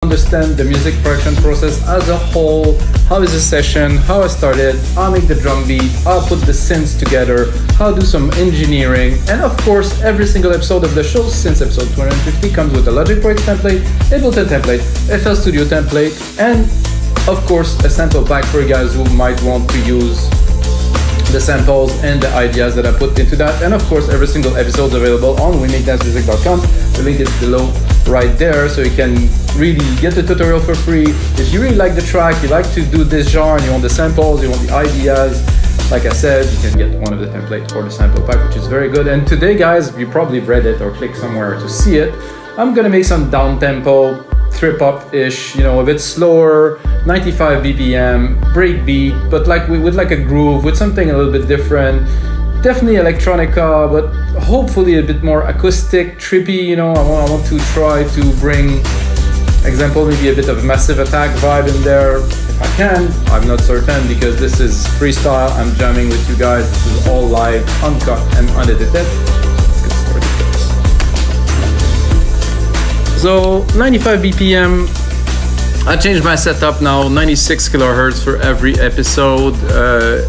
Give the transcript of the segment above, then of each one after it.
understand the music production process as a whole. How is a session? How I started? I'll make the drum beat. I'll put the synths together. I'll do some engineering. And of course, every single episode of the show, since episode 250, comes with a Logic Pro X template, Ableton template, FL Studio template, and of course, a sample pack for you guys who might want to use the samples and the ideas that I put into that. And of course, every single episode is available on wemakdancemusic.com. The link is below right there, so you can really get the tutorial for free. If you really like the track, you like to do this genre, and you want the samples, you want the ideas, like I said, you can get one of the templates or the sample pack, which is very good. And today, guys, you probably read it or clicked somewhere to see it. I'm gonna make some down-tempo, trip-hop-ish, you know, a bit slower, 95 BPM, breakbeat, but like with like a groove, with something a little bit different. Definitely electronica, but hopefully a bit more acoustic, trippy, you know. I want to try to bring, example, maybe a bit of a Massive Attack vibe in there. If I can, I'm not certain, because this is freestyle. I'm jamming with you guys. This is all live, uncut and unedited. Let's get started, guys. So 95 BPM. I changed my setup now, 96 kilohertz for every episode.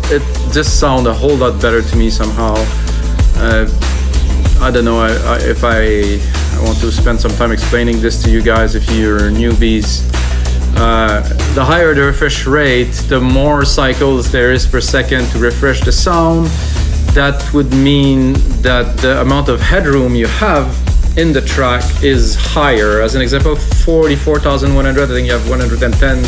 It just sounds a whole lot better to me somehow. I don't know if I want to spend some time explaining this to you guys if you're newbies. The higher the refresh rate, the more cycles there is per second to refresh the sound. That would mean that the amount of headroom you have in the track is higher. As an example, 44,100, I think you have 110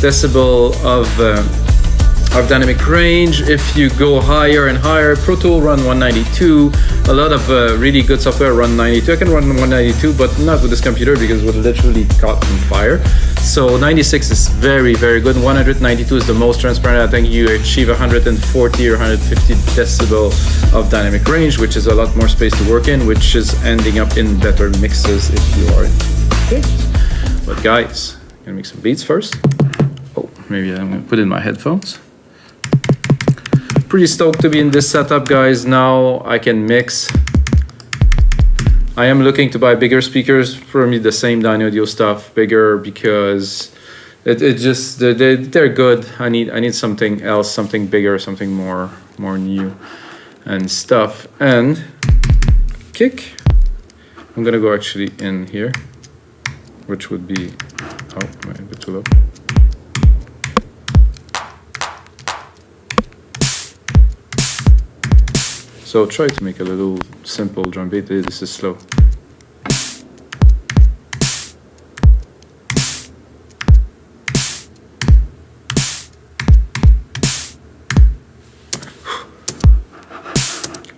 decibel of dynamic range. If you go higher and higher, Pro Tool run 192. A lot of really good software run 92. I can run 192, but not with this computer because it would literally caught on fire. So 96 is very, very good. 192 is the most transparent. I think you achieve 140 or 150 decibel of dynamic range, which is a lot more space to work in, which is ending up in better mixes if you are in it. But guys, I'm gonna make some beats first. Oh, maybe I'm gonna put in my headphones. Pretty stoked to be in this setup, guys. Now I can mix. I am looking to buy bigger speakers, for me the same Dyno Audio stuff, bigger, because it just they're good. I need something else, something bigger, something more new and stuff. And kick. I'm gonna go actually in here, which would be a bit too low. So try to make a little simple drum beat. This is slow.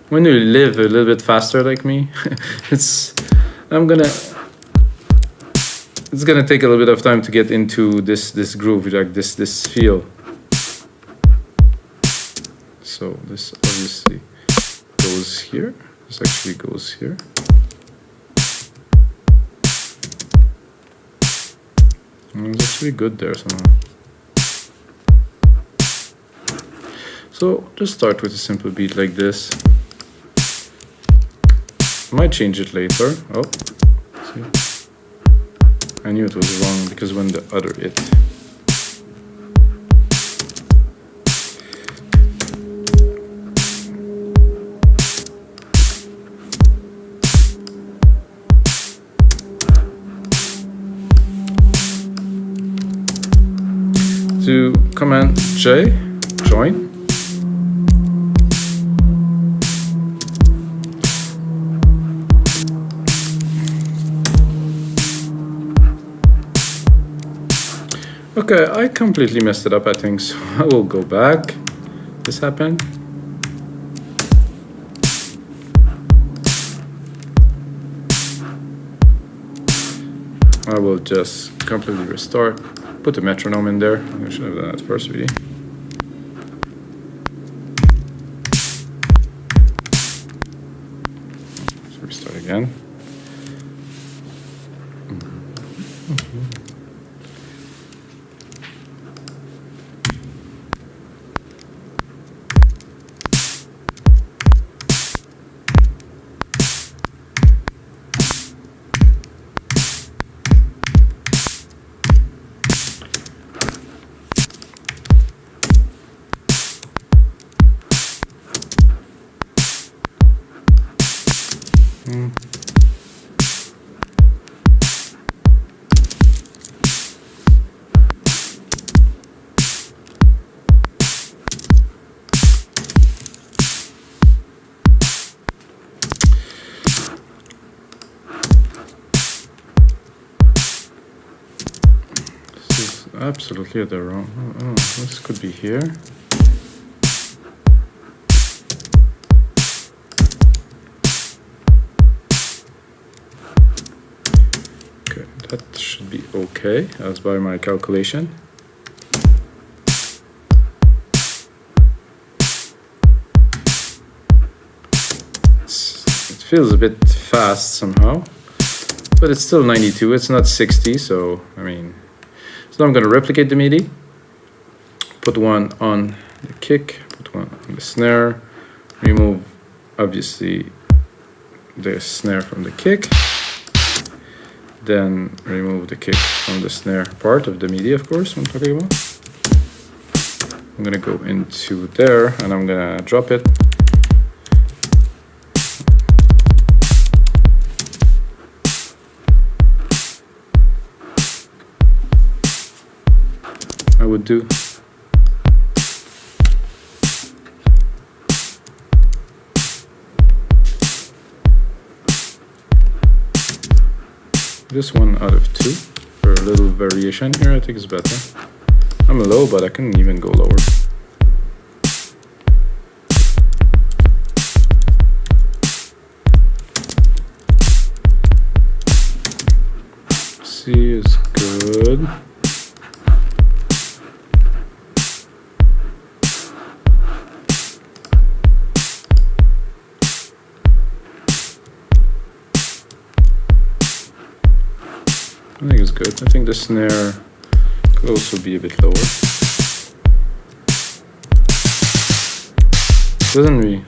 When you live a little bit faster like me, it's gonna take a little bit of time to get into this groove, like this feel. So this obviously goes here. This actually goes here. And it's actually good there somehow. So just start with a simple beat like this. Might change it later. Oh, see? I knew it was wrong because when the other it. To Command J, join. Okay, I completely messed it up, I think, so I will go back. This happened. I will just completely restart. Put the metronome in there. I should have done that first, really. Let's restart again. absolutely at the wrong. Oh, this could be here. Okay, that should be okay as by my calculation. It feels a bit fast somehow, but it's still 92. It's not 60, so I mean. So I'm going to replicate the MIDI, put one on the kick, put one on the snare, remove obviously the snare from the kick, then remove the kick from the snare part of the MIDI, of course, I'm talking about. I'm going to go into there and I'm going to drop it. Would do. Just one out of two for a little variation here. I think it's better. I'm low, but I can even go lower. C is good. I think it's good. I think the snare could also be a bit lower. Doesn't really.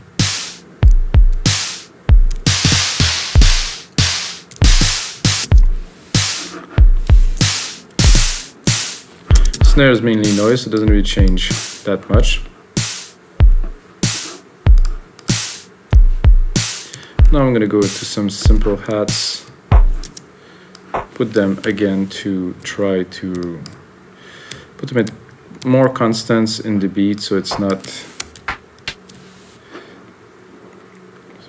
Snare is mainly noise, so it doesn't really change that much. Now I'm gonna go into some simple hats. Put them again to try to put them at more constants in the beat, so it's not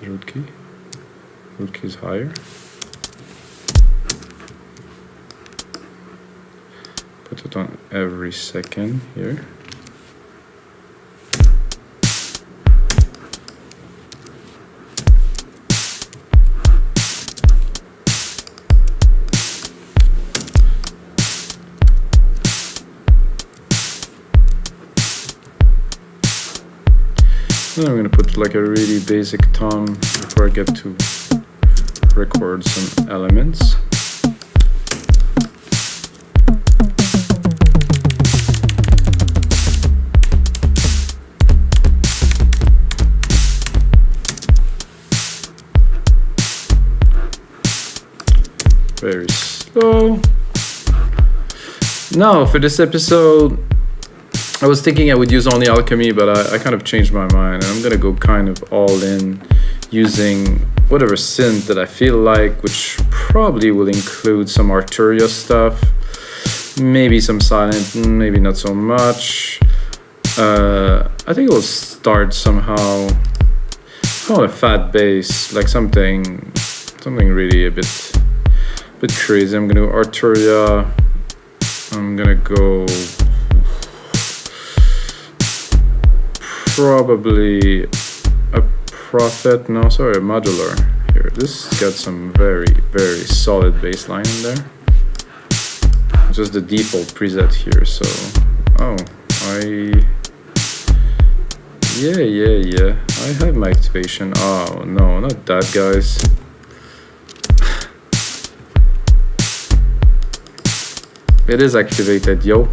root key. Root key is higher. Put it on every second here. Then I'm going to put like a really basic tom before I get to record some elements. Very slow. Now for this episode, I was thinking I would use only Alchemy, but I kind of changed my mind. I'm gonna go kind of all in using whatever synth that I feel like, which probably will include some Arturia stuff, maybe some silent, maybe not so much. I think it will start somehow on a fat bass, like something really a bit crazy. I'm gonna do Arturia. I'm gonna go probably a Prophet, no, sorry, a modular here. This got some very solid bass line in there. Just the default preset here, so yeah, I have my activation. Oh no, not that, guys. It is activated, yo.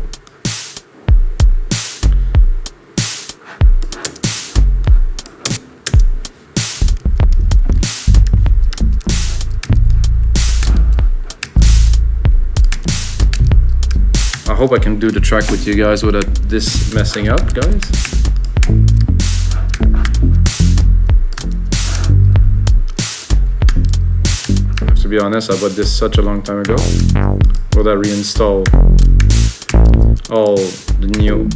I hope I can do the track with you guys without this messing up, guys. To be honest, I bought this such a long time ago. Would I reinstall all the new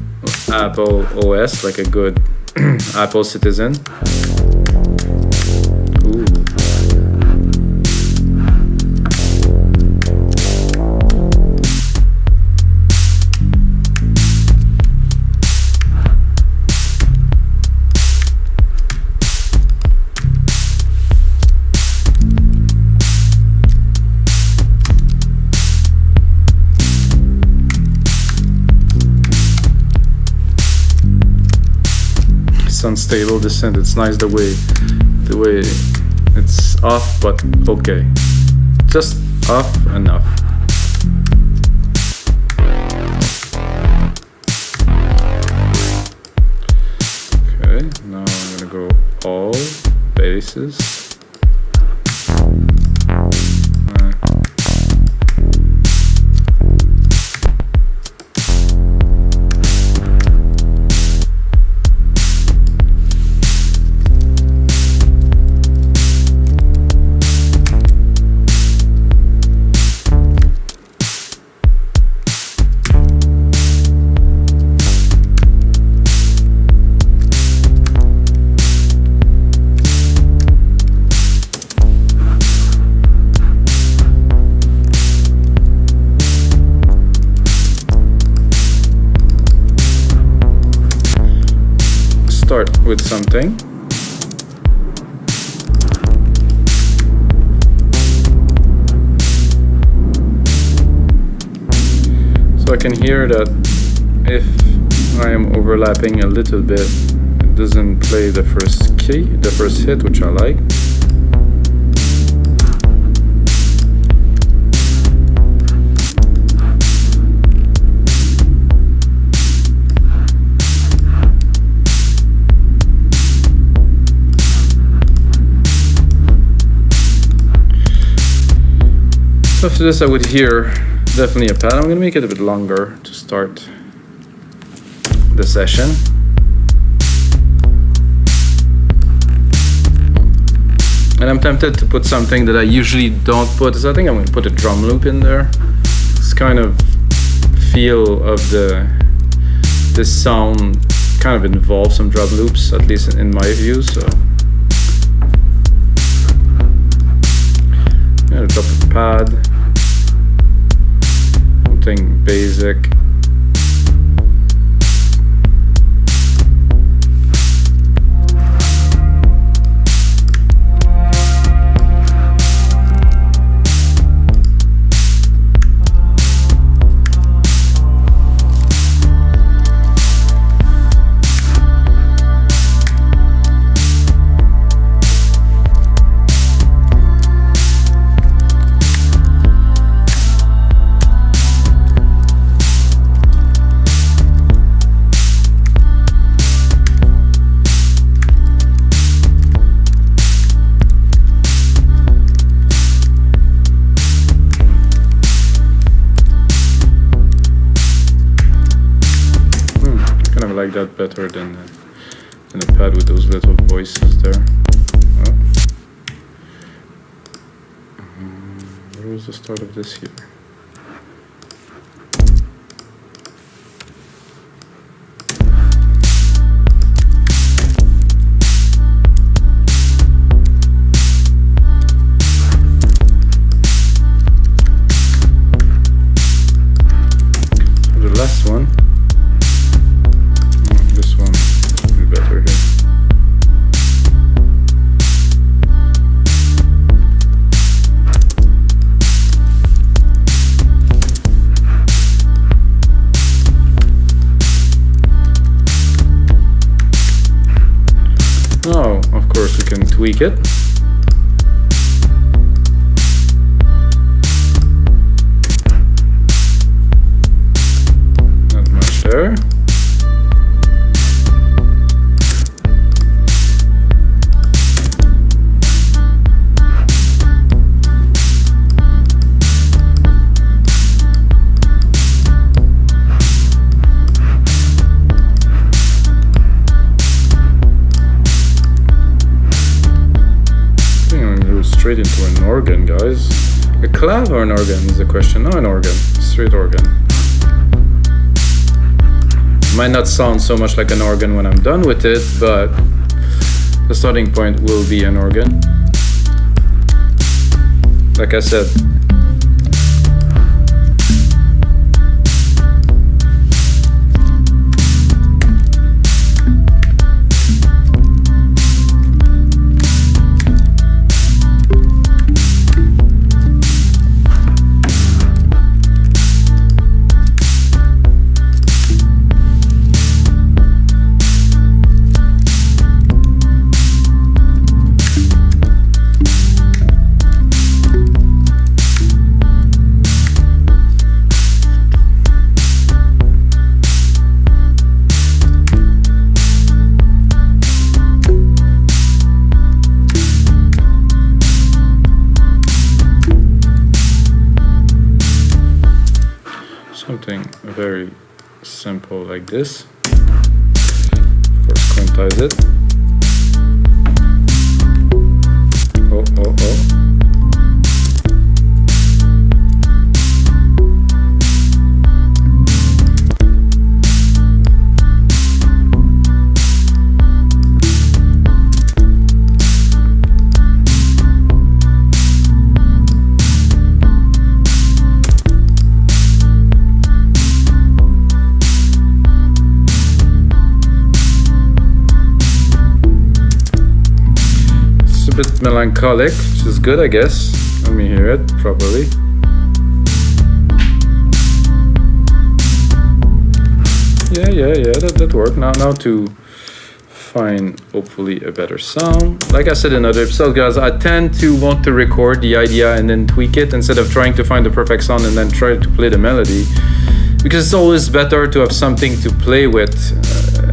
Apple OS like a good Apple citizen? Ooh. It's unstable, the synth. It's nice the way it's off, but okay. Just off enough. Okay, now I'm gonna go all basses. Start with something. So I can hear that if I am overlapping a little bit, it doesn't play the first key, the first hit, which I like. So after this I would hear definitely a pad. I'm going to make it a bit longer to start the session. And I'm tempted to put something that I usually don't put, so I think I'm going to put a drum loop in there. This kind of feel of this sound kind of involves some drum loops, at least in my view, so. I'm going to drop a pad. Something basic. Like that better than a pad with those little voices there. Oh. Where was the start of this here? So the last one. Oh, of course we can tweak it. Not much there. Straight into an organ, guys. A clav or an organ is the question. No, an organ. Straight organ. Might not sound so much like an organ when I'm done with it, but the starting point will be an organ. Like I said, something very simple like this. Of course, quantize it. Oh. Bit melancholic, which is good, I guess. Let me hear it properly. Yeah, that worked. Now to find hopefully a better sound. Like I said in other episodes, guys, I tend to want to record the idea and then tweak it instead of trying to find the perfect sound and then try to play the melody, because it's always better to have something to play with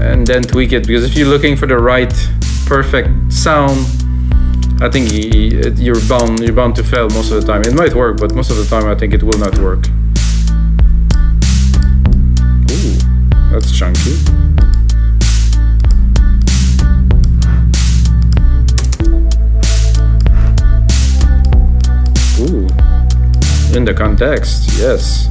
and then tweak it, because if you're looking for the right perfect sound, I think you're bound to fail most of the time. It might work, but most of the time I think it will not work. Ooh, that's chunky. Ooh, in the context, yes.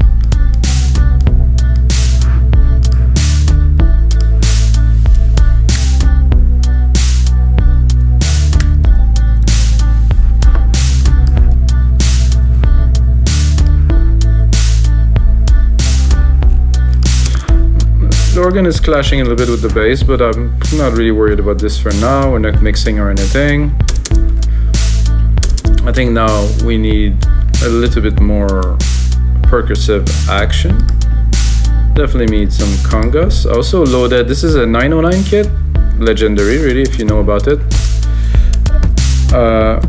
The organ is clashing a little bit with the bass, but I'm not really worried about this for now. We're not mixing or anything. I think now we need a little bit more percussive action. Definitely need some congas. I also loaded, this is a 909 kit, legendary really if you know about it. And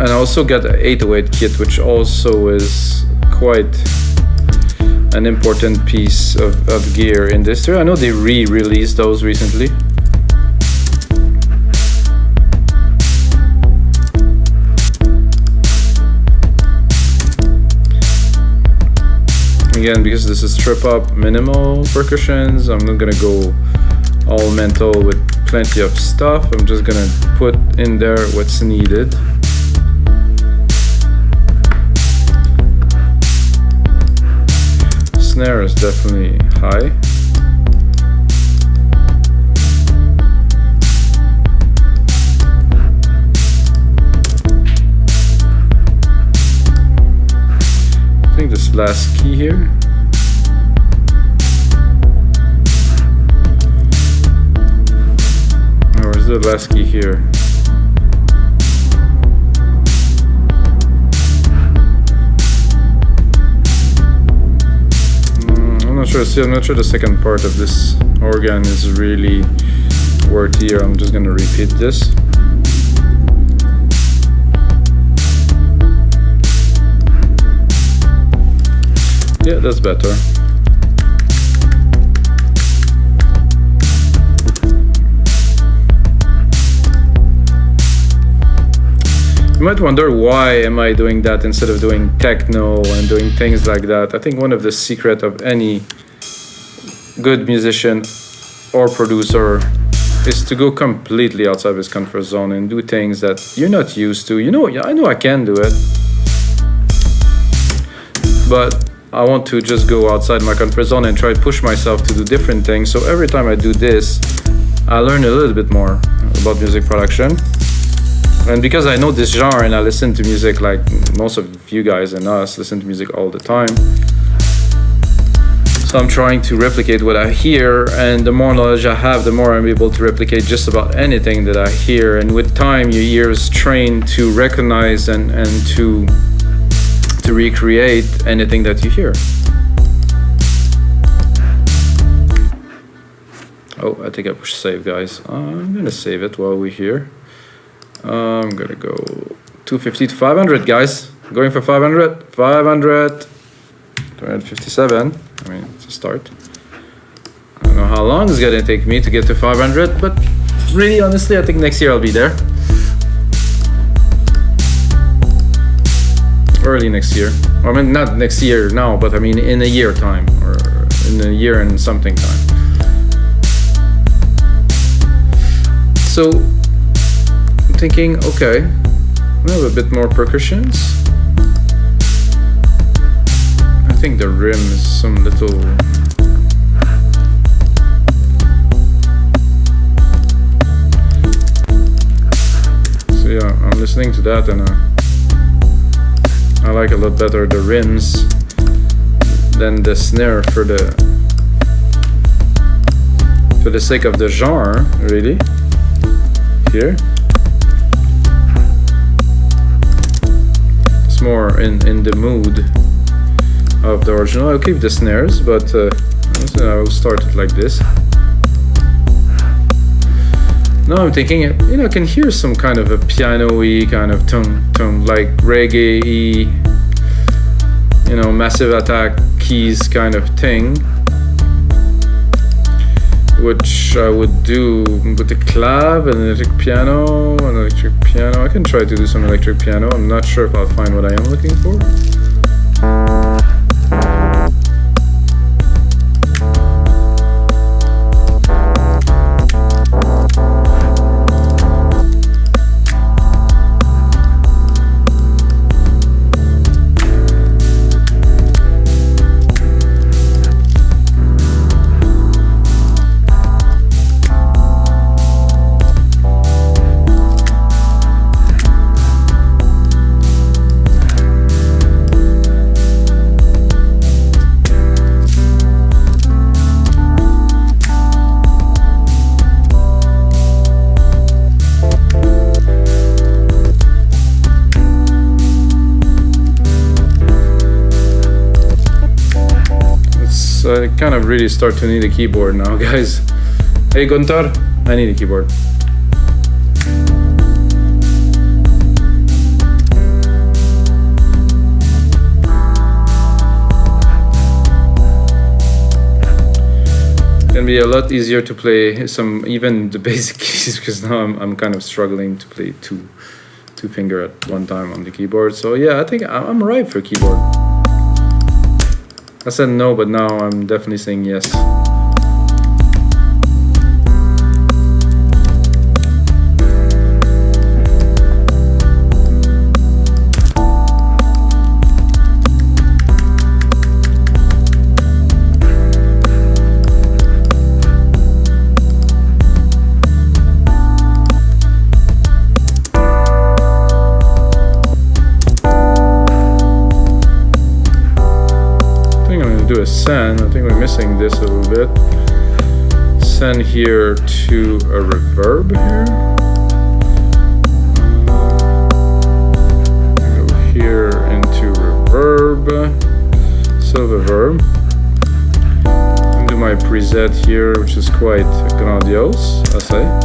I also got an 808 kit, which also is quite an important piece of gear in this tour. I know they re-released those recently. Again, because this is trip hop minimal percussions, I'm not gonna go all mental with plenty of stuff. I'm just gonna put in there what's needed. Snare is definitely high. I think this last key here. Or is the last key here? I'm not sure the second part of this organ is really worth here. I'm just gonna repeat this. Yeah, that's better. You might wonder why am I doing that instead of doing techno and doing things like that. I think one of the secret of any good musician or producer is to go completely outside his comfort zone and do things that you're not used to. You know, I know I can do it, but I want to just go outside my comfort zone and try to push myself to do different things. So every time I do this, I learn a little bit more about music production. And because I know this genre and I listen to music like most of you guys and us listen to music all the time, so I'm trying to replicate what I hear, and the more knowledge I have, the more I'm able to replicate just about anything that I hear. And with time, your ears train to recognize and to recreate anything that you hear. Oh, I think I pushed save, guys. I'm gonna save it while we're here. I'm gonna go 250 to 500, guys. Going for 500, 500, 257. I mean, it's a start. I don't know how long it's gonna take me to get to 500, but really, honestly, I think next year I'll be there. Early next year. I mean, not next year now, but I mean in a year time, or in a year and something time. So I'm thinking, okay, we have a bit more percussions. I think the rim is some little... So yeah, I'm listening to that and I like a lot better the rims than the snare for the sake of the genre, really. Here it's more in the mood of the original. I'll keep the snares, but I'll start it like this. Now I'm thinking, you know, I can hear some kind of a piano-y kind of tone, like reggae-y, you know, Massive Attack keys kind of thing, which I would do with the clav and electric piano. I can try to do some electric piano. I'm not sure if I'll find what I am looking for. I kind of really start to need a keyboard now, guys. Hey Gunter, I need a keyboard. It's gonna be a lot easier to play even the basic keys, because now I'm kind of struggling to play two finger at one time on the keyboard. So yeah, I think I'm ripe for keyboard. I said no, but now I'm definitely saying yes. Do a send. I think we're missing this a little bit. Send here to a reverb here. Go here into reverb, silver verb. And do my preset here, which is quite grandiose, I say.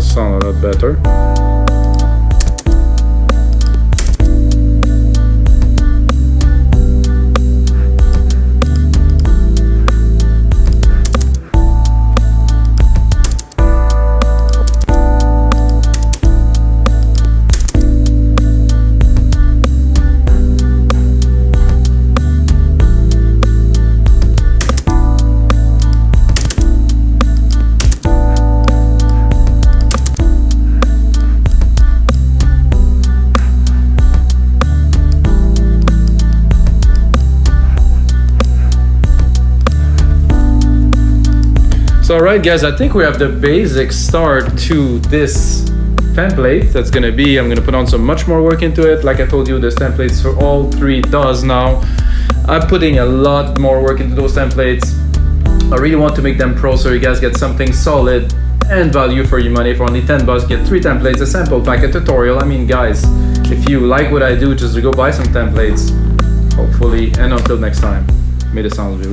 Sound a lot better. So alright guys, I think we have the basic start to this template. That's gonna be, I'm gonna put on some much more work into it. Like I told you, there's templates for all three DAWs now. I'm putting a lot more work into those templates. I really want to make them pro so you guys get something solid and value for your money. For only $10, get 3 templates, a sample pack, a tutorial. I mean guys, if you like what I do, just go buy some templates, hopefully, and until next time, may the sounds be with you.